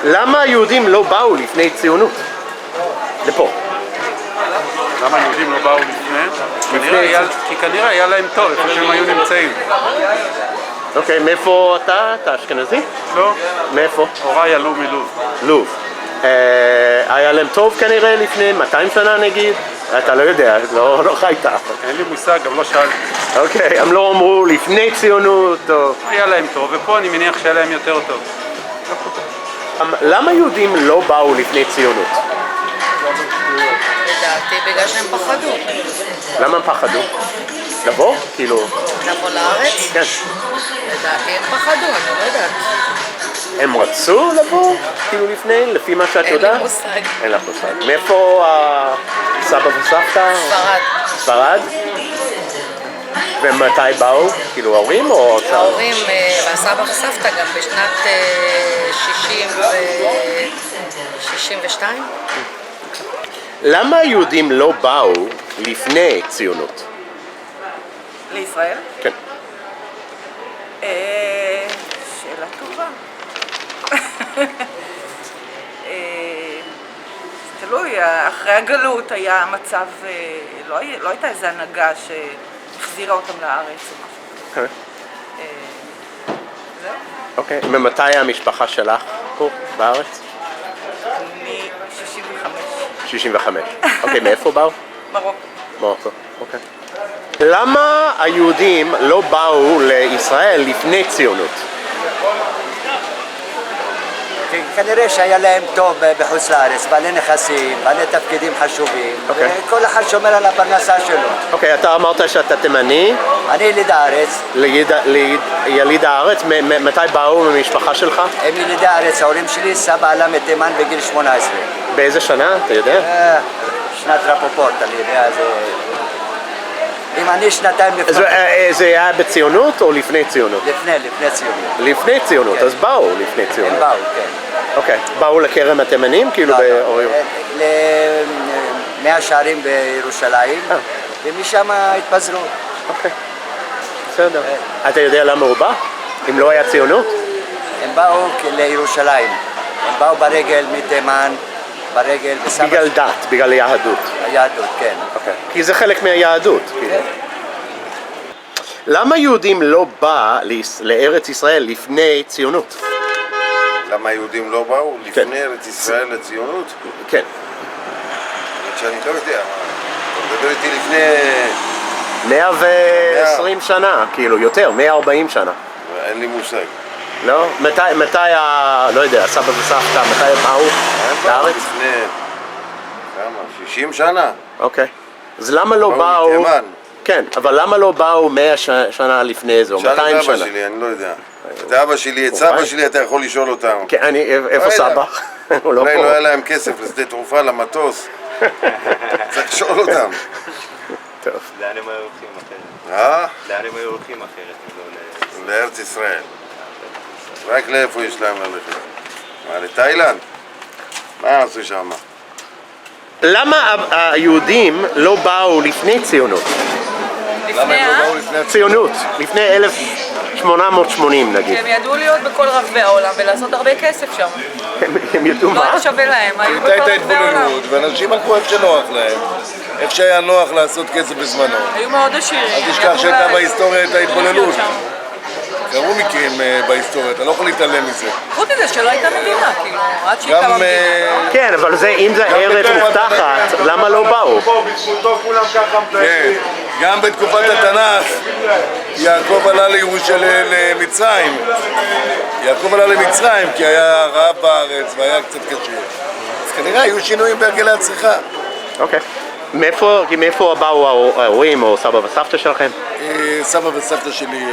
למה היהודים לא באו לפני ציונות? לפה. למה היהודים לא באו לפני? כי כנראה היה להם טוב, איפה שהם היו נמצאים. אוקיי, מאיפה אתה? אתה אשכנזי? לא. מאיפה? הוריי עלו מלוב. לוב. היה להם טוב כנראה לפני 200 שנה נגיד? אתה לא יודע, לא חיית. אין לי מושג, גם לא שאלתי. אוקיי, הם לא אמרו לפני ציונות או... היה להם טוב, ופה אני מניח שהיה להם יותר טוב. למה יהודים לא באו לפני ציונות? לדעתי בגלל שהם פחדו. למה הם פחדו? לבוא? כאילו... לבוא לארץ? כן. לדעתי הם פחדו, אני לא יודעת. הם רצו לבוא? כאילו לפני? לפי מה שאת יודעת? אין לי מושג. אין לך מושג. מאיפה הסבא וסבתא? ספרד. ספרד? ומתי באו? כאילו ההורים או... ההורים והסבא וסבתא גם בשנת 62. למה היהודים לא באו לפני ציונות? לישראל? כן. שאלה טובה. תלוי, אחרי הגלות היה מצב, לא הייתה איזו הנהגה שהחזירה אותם לארץ או משהו. זהו? אוקיי. ממתי המשפחה שלך פה בארץ? מ-65. 65. אוקיי, מאיפה באו? מרוקו. מרוקו, אוקיי. למה היהודים לא באו לישראל לפני ציונות? כנראה שהיה להם טוב בחוץ לארץ, בעלי נכסים, בעלי תפקידים חשובים, וכל אחד שומר על הפרנסה שלו. אוקיי, אתה אמרת שאתה תימני? אני יליד הארץ. יליד הארץ? מתי באו במשפחה שלך? הם ילידי הארץ, ההורים שלי, סבא עלה מתימן בגיל 18. באיזה שנה, אתה יודע? שנת רפופורט, אני יודע, זה... אם אני שנתיים לפני... זה היה בציונות או לפני ציונות? לפני ציונות. לפני ציונות, אז באו לפני ציונות. הם באו, כן. אוקיי, באו לכרם התימנים? כאילו למאה שערים בירושלים, ומשם התפזרו. אוקיי, בסדר. אתה יודע למה הוא בא? אם לא היה ציונות? הם באו לירושלים, הם באו ברגל מתימן, ברגל... בגלל דת, בגלל היהדות. היהדות, כן. אוקיי. כי זה חלק מהיהדות. למה יהודים לא בא לארץ ישראל לפני ציונות? למה היהודים לא באו לפני ארץ ישראל לציונות? כן. שאני לא יודע, אתה מדבר איתי לפני... 120 שנה, כאילו, יותר, 140 שנה. אין לי מושג. לא? מתי לא יודע, סבא וסבתא, מתי הם באו לארץ? לפני... כמה? 60 שנה? אוקיי. אז למה לא באו... מתימן. כן, אבל למה לא באו 100 שנה לפני זה, או 200 שנה? שאל את אבא שלי, אני לא יודע. את אבא שלי, את סבא שלי אתה יכול לשאול אותם. כן, איפה סבא? אולי לא היה להם כסף לשדה תרופה למטוס. צריך לשאול אותם. טוב. לאן הם היו הולכים אחרת? לאן הם היו הולכים אחרת? לארץ ישראל. רק לאיפה יש להם ללכת? מה, לתאילנד? מה עשו שם? למה היהודים לא באו לפני ציונות? לפני ציונות, לפני 1880 נגיד. הם ידעו להיות בכל רחבי העולם ולעשות הרבה כסף שם. הם ידעו לא מה? היה שווה להם, היו בכל הייתה רחבי העולם. התבוללות, ואנשים הלכו איפה שנוח להם, איפה שהיה נוח לעשות כסף בזמנו. היו מאוד עשירים. אל תשכח שהייתה בהיסטוריה את ההתבוללות. קרו מקרים בהיסטוריה, אתה לא יכול להתעלם מזה. חוץ מזה שלא הייתה מדינה, כאילו, עד שהיא קמה מדינה. כן, אבל אם זה ארץ מובטחת, למה לא באו? כן, גם בתקופת התנ"ך, יעקב עלה למצרים. יעקב עלה למצרים כי היה רעב בארץ והיה קצת קשה. אז כנראה היו שינויים בהרגלי הצריכה. אוקיי. מאיפה באו ההורים או סבא וסבתא שלכם? סבא וסבתא שלי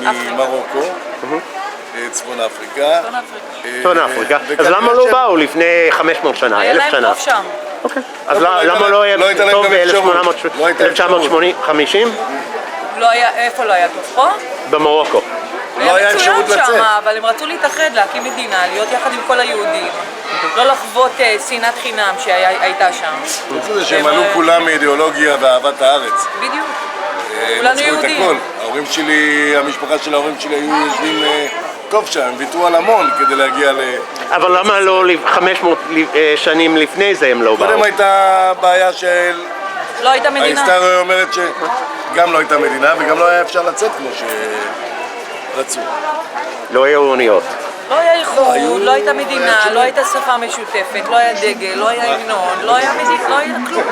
ממרוקו, צפון אפריקה. צפון אפריקה. אז למה לא באו לפני 500 שנה, 1000 שנה? היה להם טוב שם. אוקיי. אז למה לא היה טוב ב-1850? איפה לא היה טוב? פה? במרוקו. לא היה אפשרות מצוין לצאת. שם, אבל הם רצו להתאחד, להקים מדינה, להיות יחד עם כל היהודים. לא לחוות שנאת חינם שהייתה שם. חוץ מזה שהם עלו כולם מאידיאולוגיה ואהבת הארץ. בדיוק. הם כולנו עשו את יהודים. הכל. ההורים שלי, המשפחה של ההורים שלי היו יושבים טוב שהם ויתרו על המון כדי להגיע אבל למה לא 500 שנים לפני זה הם לא באו? קודם הייתה בעיה של... לא הייתה מדינה. ההיסטוריה אומרת שגם לא הייתה מדינה וגם לא היה אפשר לצאת כמו שרצו. לא היו אוניות. לא היה איחוד, לא הייתה מדינה, לא הייתה שפה משותפת, לא היה דגל, לא היה המנון, לא היה מדינה, לא היה כלום.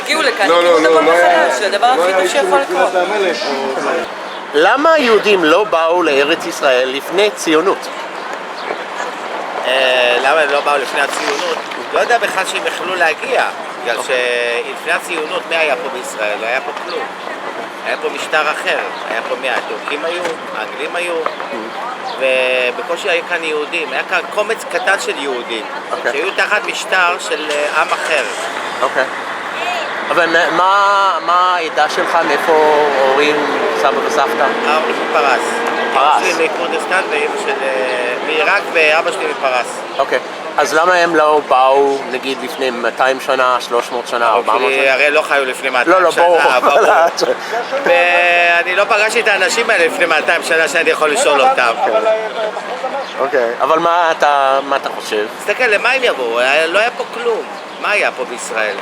הגיעו לכאן, הגיעו את הכל מחדש, זה הדבר הכי טוב שיכול לקרות. למה היהודים לא באו לארץ ישראל לפני ציונות? למה הם לא באו לפני הציונות? לא יודע בכלל שהם יכלו להגיע, בגלל שלפני הציונות מי היה פה בישראל? לא היה פה כלום. היה פה משטר אחר, היה פה מי? הטורקים היו, האנגלים היו, ובקושי היה כאן יהודים, היה כאן קומץ קטן של יהודים, שהיו תחת משטר של עם אחר. אוקיי. אבל מה העדה שלך? מאיפה הורים, סבא וסבתא? ההורים מפרס. פרס. אמא שלי מכורדיסטן ואמא של... מעיראק ואבא שלי מפרס. אוקיי. אז למה הם לא באו, נגיד, לפני 200 שנה, 300 שנה, 400 שנה? הרי לא חיו לפני 200 לא, שנה. ברור. ואני לא פגשתי את האנשים האלה לפני 200 שנה שאני יכול לשאול אותם. אוקיי. אבל מה אתה חושב? תסתכל, למה הם יבואו? לא היה פה כלום. מה היה פה בישראל?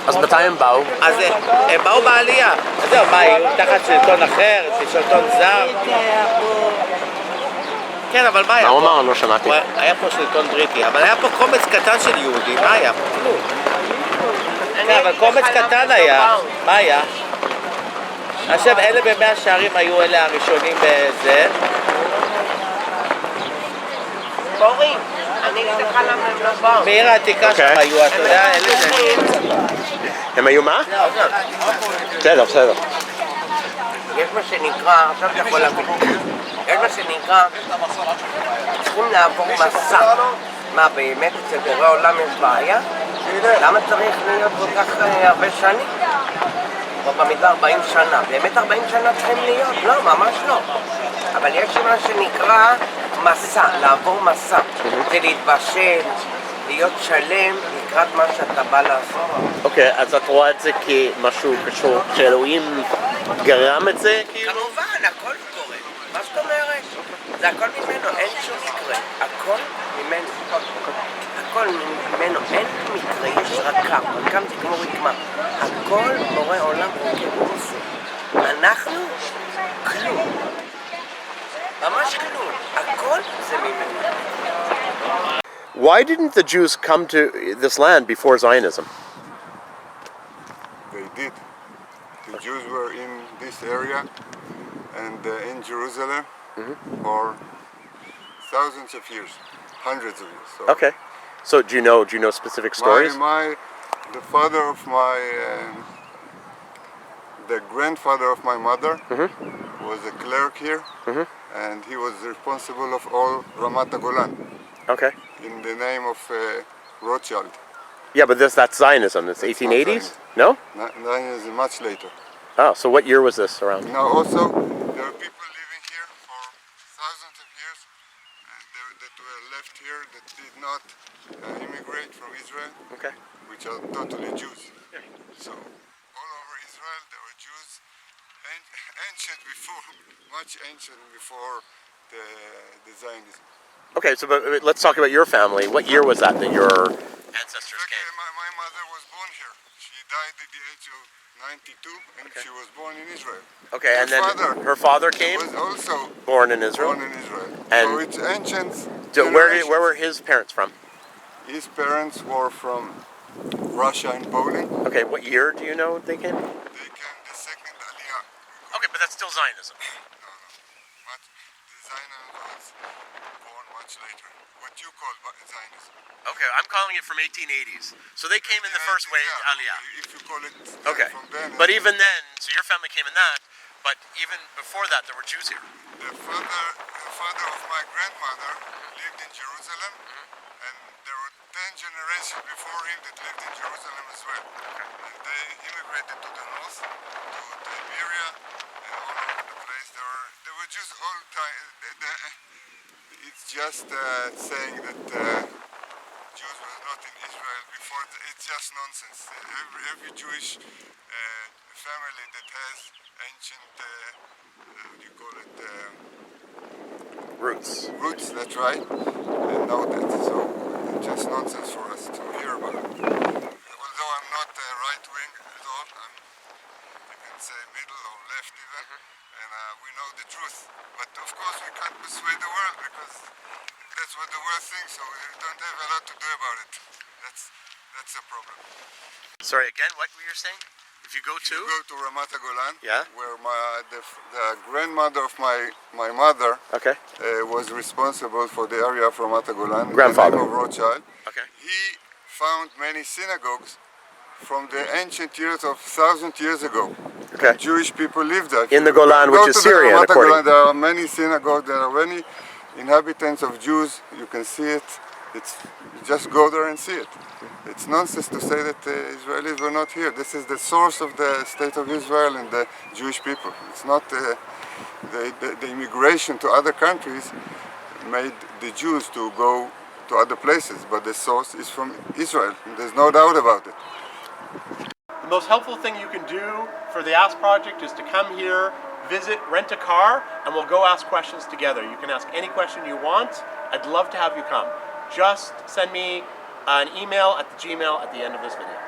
אז מתי הם באו? אז הם באו בעלייה. אז זהו, מה, היו תחת שלטון אחר, שלטון זר? כן, אבל מה היה פה? מה הוא אמר? לא שמעתי. היה פה שלטון בריטי, אבל היה פה קומץ קטן של יהודים, מה היה פה? כלום. כן, אבל קומץ קטן היה, מה היה? עכשיו, אלה במאה שערים היו אלה הראשונים בזה. בורי, אני אגיד לך למה הם לא באו. בעיר העתיקה שם היו, אתה יודע, אלה זה... הם היו מה? בסדר, בסדר. יש מה שנקרא, עכשיו אתה יכול להבין, יש מה שנקרא, צריכים לעבור מסע. מה, באמת אצל בורא עולם יש בעיה? למה צריך להיות כל כך הרבה שנים? או במדבר 40 שנה. באמת 40 שנה צריכים להיות? לא, ממש לא. אבל יש מה שנקרא מסע, לעבור מסע. זה להתבשל, להיות שלם לקראת מה שאתה בא לעשות. אוקיי, אז את רואה את זה כמשהו קשור, שאלוהים גרם את זה? כמובן, הכל קורה. מה זאת אומרת? זה הכל ממנו, אין שום מקרה. הכל ממנו. הכל ממנו, אין מקרה, יש רקם. רקם זה כמו רקמה. הכל בורא עולם הוא עושה. אנחנו כלום. ממש כלום. הכל זה ממנו. Why didn't the Jews come to this land before Zionism? They did. The Jews were in this area and in Jerusalem for thousands of years, hundreds of years. So Okay. So do you know specific stories? the father of my, the grandfather of my mother was a clerk here, and he was responsible of all Ramat HaGolan. Okay. In the name of Rothschild. Yeah, but that's Zionism. It's 1880s? No? Zionism much later. Oh, so what year was this around? Now also, there are people living here for thousands of years and that were left here that did not immigrate from Israel, Okay. which are totally Jews. So all over Israel there were Jews ancient before, much ancient before the Zionism. Okay, so but let's talk about your family. What year was that your ancestors came? My mother was born here. She died at the age of 92 and she was born in Israel. Okay, and then her father came? Was also born in Israel? Born in Israel. And so it's ancient. So where were his parents from? His parents were from Russia and Poland. Okay, what year do you know they came? They came the second Aliyah. Okay, but that's still Zionism. The Zionism was born much later. What you call Zionism. Okay, I'm calling it from 1880s. So they came in the first wave, Aliyah. If you call it Okay, from then. but even then, so your family came in that, but even before that there were Jews here. The father of my grandmother lived in Jerusalem, and there were 10 generations before him that lived in Jerusalem as well. And they immigrated to the north, to Iberia, and all over the place. There were Jews all the time. It's just saying that Jews were not in Israel before. It's just nonsense. Every Jewish family that has ancient, how do you call it, Roots. Roots, that's right. And know that. So it's just nonsense for us to hear about it. Although I'm not right wing at all, I'm, you can say middle or left even, and we know the truth. But of course we can't persuade the world because that's what the world thinks, so we don't have a lot to do about it. That's a problem. Sorry, again, what were you saying? If you go to? You go to Ramat HaGolan, Yeah. where the grandmother of my mother Okay. was responsible for the area of Ramat HaGolan. Grandfather. The name of Rothschild. Okay. He found many synagogues from the ancient years of 1,000 years ago. Okay. Jewish people lived there. In the Golan, Go which is to the Syrian, Ramat according. HaGolan, there are many synagogues, there are many inhabitants of Jews. You can see it. You just go there and see it. It's nonsense to say that Israelis were not here. This is the source of the state of Israel and the Jewish people. It's not the immigration to other countries made the Jews to go to other places, but the source is from Israel. There's no doubt about it. The most helpful thing you can do for the Ask Project is to come here, visit, rent a car, and we'll go ask questions together. You can ask any question you want. I'd love to have you come. Just send me an email at the Gmail at the end of this video.